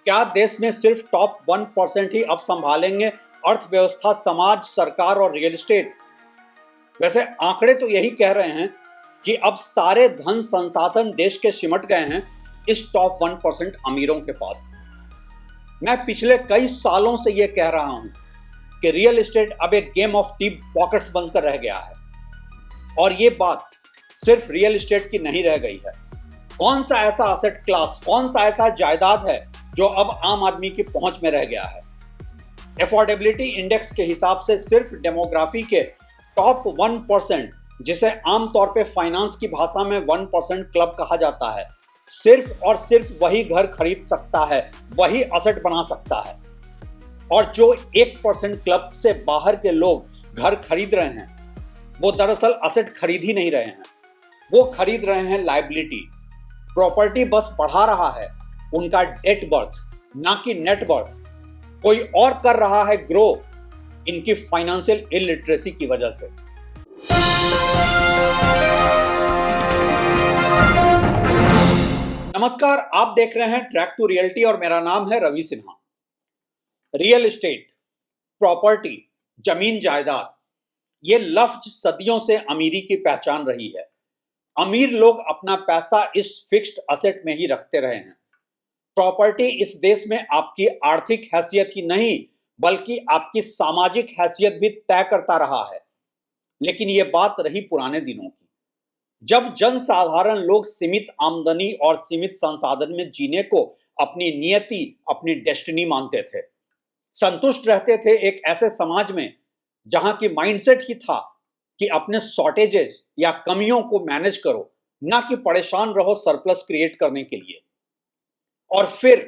क्या देश में सिर्फ टॉप 1% ही अब संभालेंगे अर्थव्यवस्था, समाज, सरकार और रियल एस्टेट? वैसे आंकड़े तो यही कह रहे हैं कि अब सारे धन संसाधन देश के सिमट गए हैं इस टॉप 1% अमीरों के पास। मैं पिछले कई सालों से यह कह रहा हूं कि रियल एस्टेट अब एक गेम ऑफ डीप पॉकेट्स बनकर रह गया है। और यह बात सिर्फ रियल एस्टेट की नहीं रह गई है। कौन सा ऐसा एसेट क्लास, कौन सा ऐसा जायदाद है जो अब आम आदमी की पहुंच में रह गया है? एफोर्डेबिलिटी इंडेक्स के हिसाब से सिर्फ डेमोग्राफी के टॉप 1%, जिसे आमतौर पे फाइनेंस की भाषा में 1% क्लब कहा जाता है, सिर्फ और सिर्फ वही घर खरीद सकता है, वही एसेट बना सकता है। और जो 1% क्लब से बाहर के लोग घर खरीद रहे हैं, वो दरअसल एसेट खरीद ही नहीं रहे हैं, वो खरीद रहे हैं लायबिलिटी। प्रॉपर्टी बस बढ़ा रहा है उनका डेट बर्थ, ना कि नेट बर्थ। कोई और कर रहा है ग्रो इनकी फाइनेंशियल इलिटरेसी की वजह से। नमस्कार, आप देख रहे हैं ट्रैक टू रियलिटी और मेरा नाम है Ravi Sinha. Real estate, property, जमीन जायदाद, ये लफ्ज सदियों से अमीरी की पहचान रही है। अमीर लोग अपना पैसा इस फिक्स्ड एसेट में ही रखते रहे हैं। प्रॉपर्टी इस देश में आपकी आर्थिक हैसियत ही नहीं बल्कि आपकी सामाजिक हैसियत भी तय करता रहा है। लेकिन यह बात रही पुराने दिनों की, जब जनसाधारण लोग सीमित आमदनी और सीमित संसाधन में जीने को अपनी नियति, अपनी डेस्टिनी मानते थे। संतुष्ट रहते थे एक ऐसे समाज में जहां की माइंडसेट ही था कि अपने शॉर्टेजेस या कमियों को मैनेज करो, ना कि परेशान रहो सरप्लस क्रिएट करने के लिए। और फिर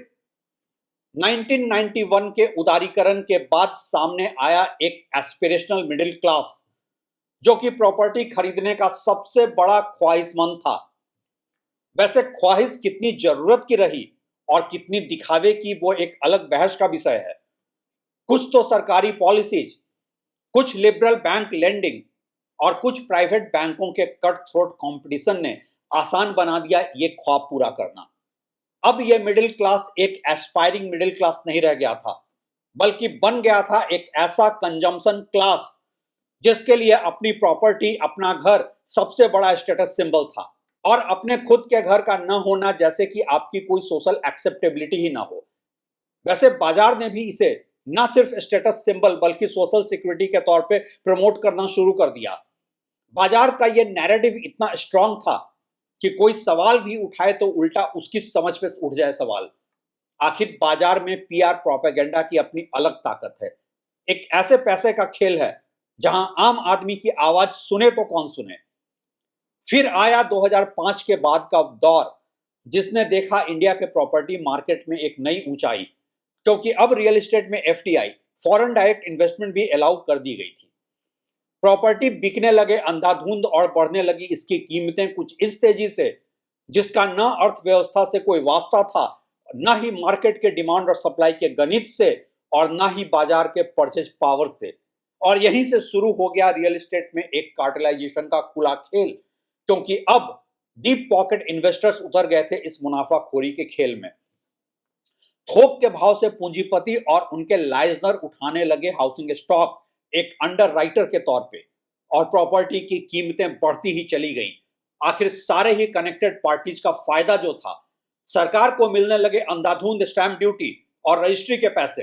1991 के उदारीकरण के बाद सामने आया एक एस्पिरेशनल मिडिल क्लास, जो कि प्रॉपर्टी खरीदने का सबसे बड़ा ख्वाहिशमंद था। वैसे ख्वाहिश कितनी जरूरत की रही और कितनी दिखावे की, वो एक अलग बहस का विषय है। कुछ तो सरकारी पॉलिसीज, कुछ लिबरल बैंक लेंडिंग और कुछ प्राइवेट बैंकों के कट थ्रोट कंपटीशन ने आसान बना दिया ये ख्वाब पूरा करना। अब यह मिडिल क्लास एक एस्पायरिंग मिडिल क्लास नहीं रह गया था, बल्कि बन गया था एक ऐसा कंजम्पशन क्लास जिसके लिए अपनी प्रॉपर्टी, अपना घर सबसे बड़ा स्टेटस सिंबल था। और अपने खुद के घर का न होना जैसे कि आपकी कोई सोशल एक्सेप्टेबिलिटी ही ना हो। वैसे बाजार ने भी इसे न सिर्फ स्टेटस सिंबल बल्कि सोशल सिक्योरिटी के तौर पे प्रमोट करना शुरू कर दिया। बाजार का यह नैरेटिव इतना स्ट्रांग था कि कोई सवाल भी उठाए तो उल्टा उसकी समझ पे उठ जाए सवाल। आखिर बाजार में पीआर प्रोपेगेंडा की अपनी अलग ताकत है। एक ऐसे पैसे का खेल है जहां आम आदमी की आवाज सुने तो कौन सुने। फिर आया 2005 के बाद का दौर, जिसने देखा इंडिया के प्रॉपर्टी मार्केट में एक नई ऊंचाई, क्योंकि अब रियल एस्टेट में एफडीआई, फॉरेन डायरेक्ट इन्वेस्टमेंट भी अलाउ कर दी गई थी। प्रॉपर्टी बिकने लगे अंधाधुंध और बढ़ने लगी इसकी कीमतें कुछ इस तेजी से जिसका न अर्थव्यवस्था से कोई वास्ता था, न ही मार्केट के डिमांड और सप्लाई के गणित से, और न ही बाजार के परचेज पावर से। और यहीं से शुरू हो गया रियल एस्टेट में एक कार्टेलाइजेशन का खुला खेल, क्योंकि अब डीप पॉकेट इन्वेस्टर्स उतर गए थे इस मुनाफाखोरी के खेल में। थोक के भाव से पूंजीपति और उनके लाइजनर उठाने लगे हाउसिंग स्टॉक एक अंडर राइटर के तौर पे, और प्रॉपर्टी की कीमतें बढ़ती ही चली गई। आखिर सारे ही कनेक्टेड पार्टीज का फायदा जो था, सरकार को मिलने लगे अंधाधुंध स्टैंप ड्यूटी और रजिस्ट्री के पैसे,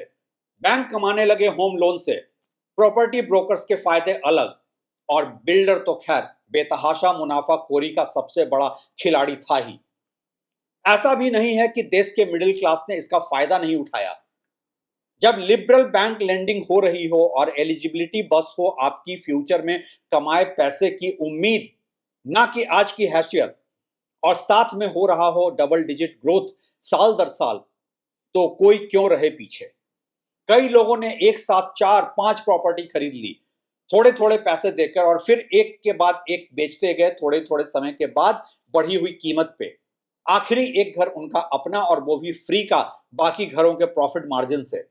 बैंक कमाने लगे होम लोन से, प्रॉपर्टी ब्रोकर्स के फायदे अलग, और बिल्डर तो खैर बेतहाशा मुनाफाखोरी का सबसे बड़ा खिलाड़ी था ही। ऐसा भी नहीं है कि देश के मिडिल क्लास ने इसका फायदा नहीं उठाया। जब लिबरल बैंक लेंडिंग हो रही हो और एलिजिबिलिटी बस हो आपकी फ्यूचर में कमाए पैसे की उम्मीद, ना कि आज की हैसियत, और साथ में हो रहा हो डबल डिजिट ग्रोथ साल दर साल, तो कोई क्यों रहे पीछे। कई लोगों ने एक साथ 4-5 प्रॉपर्टी खरीद ली थोड़े थोड़े पैसे देकर, और फिर एक के बाद एक बेचते गए थोड़े थोड़े समय के बाद बढ़ी हुई कीमत पे। आखिरी एक घर उनका अपना, और वो भी फ्री का, बाकी घरों के प्रॉफिट मार्जिन से।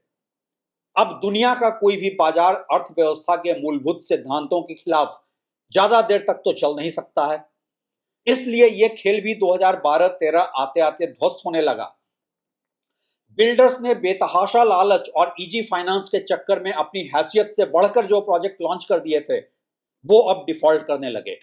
अब दुनिया का कोई भी बाजार अर्थव्यवस्था के मूलभूत सिद्धांतों के खिलाफ ज्यादा देर तक तो चल नहीं सकता है। इसलिए यह खेल भी 2012-13 आते आते ध्वस्त होने लगा। बिल्डर्स ने बेतहाशा लालच और इजी फाइनेंस के चक्कर में अपनी हैसियत से बढ़कर जो प्रोजेक्ट लॉन्च कर दिए थे वो अब डिफॉल्ट करने लगे।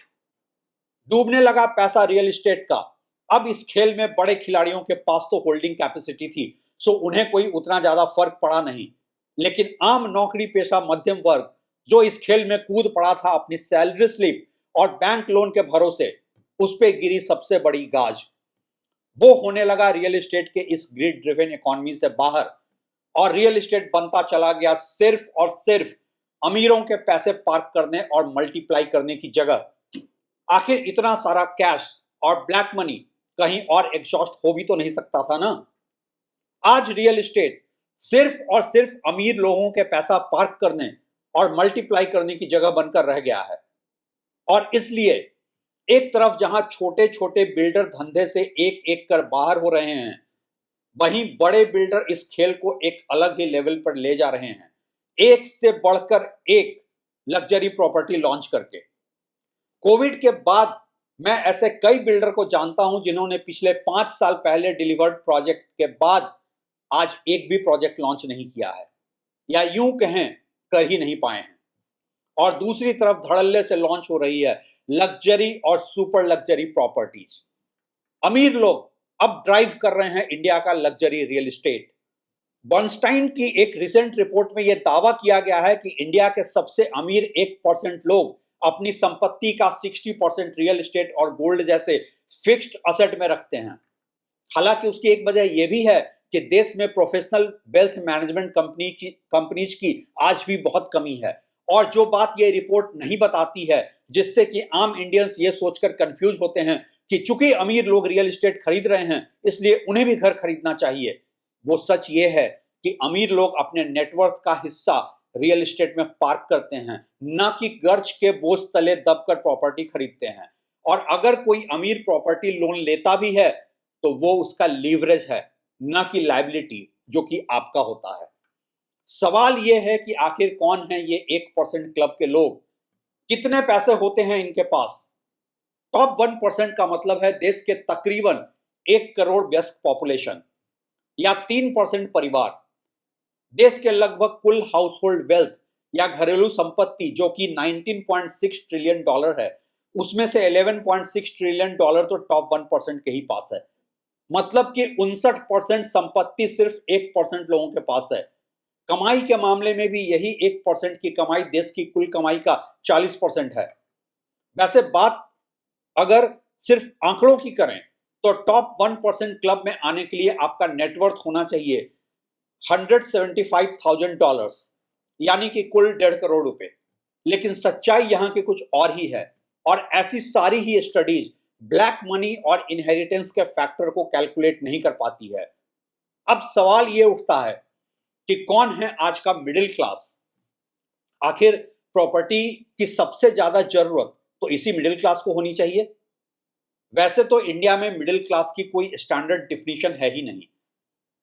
डूबने लगा पैसा रियल एस्टेट का। अब इस खेल में बड़े खिलाड़ियों के पास तो होल्डिंग कैपेसिटी थी, सो उन्हें कोई उतना ज्यादा फर्क पड़ा नहीं, लेकिन आम नौकरी पेशा मध्यम वर्ग जो इस खेल में कूद पड़ा था अपनी सैलरी स्लिप और बैंक लोन के भरोसे, उस पे गिरी सबसे बड़ी गाज। वो होने लगा रियल एस्टेट के इस ग्रिड ड्रिवन इकोनॉमी से बाहर, और रियल एस्टेट बनता चला गया सिर्फ और सिर्फ अमीरों के पैसे पार्क करने और मल्टीप्लाई करने की जगह। आखिर इतना सारा कैश और ब्लैक मनी कहीं और एग्जॉस्ट हो भी तो नहीं सकता था ना। आज रियल एस्टेट सिर्फ और सिर्फ अमीर लोगों के पैसा पार्क करने और मल्टीप्लाई करने की जगह बनकर रह गया है। और इसलिए एक तरफ जहां छोटे छोटे बिल्डर धंधे से एक एक कर बाहर हो रहे हैं, वहीं बड़े बिल्डर इस खेल को एक अलग ही लेवल पर ले जा रहे हैं, एक से बढ़कर एक लग्जरी प्रॉपर्टी लॉन्च करके। कोविड के बाद मैं ऐसे कई बिल्डर को जानता हूं जिन्होंने पिछले 5 साल पहले डिलीवर्ड प्रोजेक्ट के बाद आज एक भी प्रोजेक्ट लॉन्च नहीं किया है, या यूं कहें कर ही नहीं पाए हैं। और दूसरी तरफ धड़ल्ले से लॉन्च हो रही है लग्जरी और सुपर लग्जरी प्रॉपर्टीज। अमीर लोग अब ड्राइव कर रहे हैं इंडिया का लग्जरी रियल एस्टेट। बर्नस्टाइन की एक रिसेंट रिपोर्ट में यह दावा किया गया है कि इंडिया के सबसे अमीर 1% लोग अपनी संपत्ति का 60% रियल एस्टेट और गोल्ड जैसे फिक्स्ड असेट में रखते हैं। हालांकि उसकी एक वजह यह भी है कि देश में प्रोफेशनल वेल्थ मैनेजमेंट कंपनीज की आज भी बहुत कमी है। और जो बात ये रिपोर्ट नहीं बताती है, जिससे कि आम इंडियंस ये सोचकर कंफ्यूज होते हैं कि चूंकि अमीर लोग रियल एस्टेट खरीद रहे हैं इसलिए उन्हें भी घर खरीदना चाहिए, वो सच ये है कि अमीर लोग अपने नेटवर्थ का हिस्सा रियल एस्टेट में पार्क करते हैं, ना कि कर्ज के बोझ तले दबकर प्रॉपर्टी खरीदते हैं। और अगर कोई अमीर प्रॉपर्टी लोन लेता भी है तो वो उसका लीवरेज है, ना कि लायबिलिटी जो कि आपका होता है। सवाल यह है कि आखिर कौन है ये 1% क्लब के लोग, कितने पैसे होते हैं इनके पास। टॉप 1% का मतलब है देश के तकरीबन 1 करोड़ वयस्क पॉपुलेशन या 3% परिवार। देश के लगभग कुल हाउसहोल्ड वेल्थ या घरेलू संपत्ति जो कि 19.6 ट्रिलियन डॉलर है, उसमें से 11.6 ट्रिलियन डॉलर तो टॉप 1% के ही पास है। मतलब कि 59% संपत्ति सिर्फ 1% लोगों के पास है। कमाई के मामले में भी यही 1% की कमाई देश की कुल कमाई का 40% है। वैसे बात अगर सिर्फ आंकड़ों की करें तो टॉप 1% क्लब में आने के लिए आपका नेटवर्थ होना चाहिए $175,000, यानी कि कुल 1.5 करोड़ रुपए। लेकिन सच्चाई यहां की कुछ और ही है, और ऐसी सारी ही स्टडीज ब्लैक मनी और इनहेरिटेंस के फैक्टर को कैलकुलेट नहीं कर पाती है। अब सवाल यह उठता है कि कौन है आज का मिडिल क्लास। आखिर प्रॉपर्टी की सबसे ज्यादा जरूरत तो इसी मिडिल क्लास को होनी चाहिए। वैसे तो इंडिया में मिडिल क्लास की कोई स्टैंडर्ड डिफिनीशन है ही नहीं,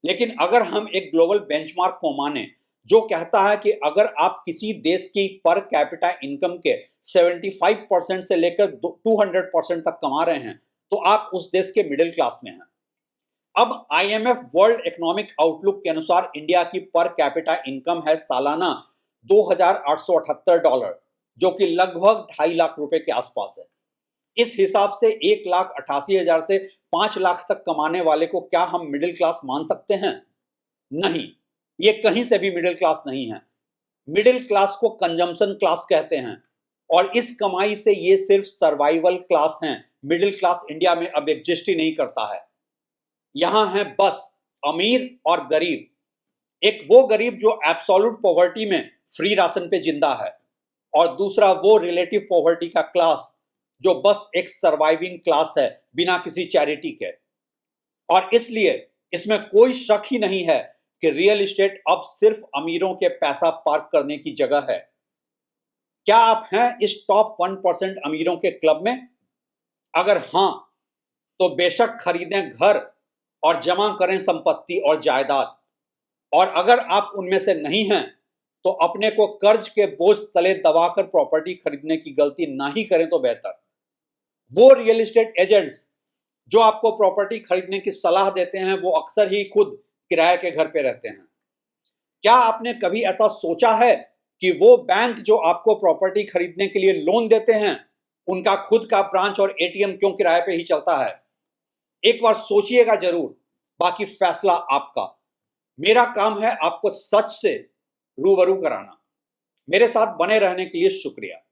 लेकिन अगर हम एक ग्लोबल बेंचमार्क को माने जो कहता है कि अगर आप किसी देश की पर कैपिटा इनकम के 75% से लेकर 200% तक कमा रहे हैं तो आप उस देश के मिडिल क्लास में हैं। अब IMF वर्ल्ड इकोनॉमिक आउटलुक के अनुसार इंडिया की पर कैपिटा इनकम है सालाना $2,878, जो कि लगभग 2.5 लाख रुपए के आसपास है। इस हिसाब से 1,88,000 से 5 लाख तक कमाने वाले को क्या हम मिडिल क्लास मान सकते हैं? नहीं, ये कहीं से भी मिडिल क्लास नहीं है। मिडिल क्लास को कंजम्पशन क्लास कहते हैं, और इस कमाई से ये सिर्फ सर्वाइवल क्लास हैं। मिडिल क्लास इंडिया में अब एग्जिस्ट ही नहीं करता है। यहां है बस अमीर और गरीब। एक वो गरीब जो एब्सोल्यूट पॉवर्टी में फ्री राशन पे जिंदा है, और दूसरा वो रिलेटिव पॉवर्टी का क्लास जो बस एक सर्वाइविंग क्लास है बिना किसी चैरिटी के। और इसलिए इसमें कोई शक ही नहीं है कि रियल एस्टेट अब सिर्फ अमीरों के पैसा पार्क करने की जगह है। क्या आप हैं इस टॉप 1% अमीरों के क्लब में? अगर हां तो बेशक खरीदें घर और जमा करें संपत्ति और जायदाद, और अगर आप उनमें से नहीं हैं तो अपने को कर्ज के बोझ तले दबाकर प्रॉपर्टी खरीदने की गलती ना ही करें तो बेहतर। वो रियल एस्टेट एजेंट्स जो आपको प्रॉपर्टी खरीदने की सलाह देते हैं वो अक्सर ही खुद किराए के घर पे रहते हैं। क्या आपने कभी ऐसा सोचा है कि वो बैंक जो आपको प्रॉपर्टी खरीदने के लिए लोन देते हैं, उनका खुद का ब्रांच और एटीएम क्यों किराए पे ही चलता है? एक बार सोचिएगा जरूर, बाकी फैसला आपका। मेरा काम है आपको सच से रूबरू कराना। मेरे साथ बने रहने के लिए शुक्रिया।